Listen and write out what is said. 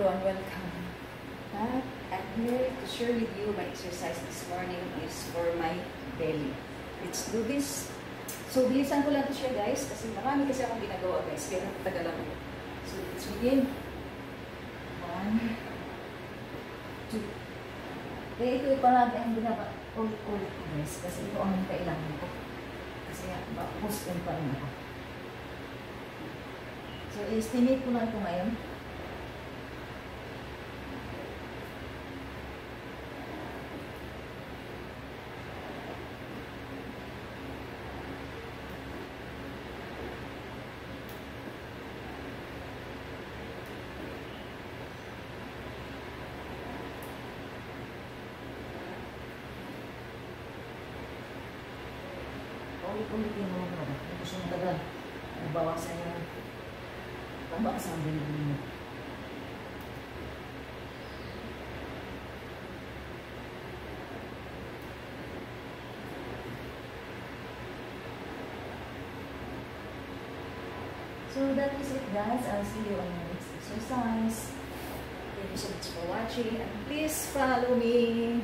everyone, welcome back. I'm here to share with you my exercise this morning is for my belly. Let's do this. So, bilisan ko lang to siya guys kasi marami kasi akong ginagawa guys kaya natagalan ko. So, let's begin. 1, 2. Kaya ito palagi ang ulit-ulit ko guys kasi ito ang kailangan ko. Kasi post-in pa rin ako. So, estimate ko lang ito ngayon. Ulit-ulitin mo ito. Kung gusto mo tagal, nabawasan yung tambak sa bilhin mo. So that is it guys. I'll see you on the next exercise. Thank you so much for watching and please follow me.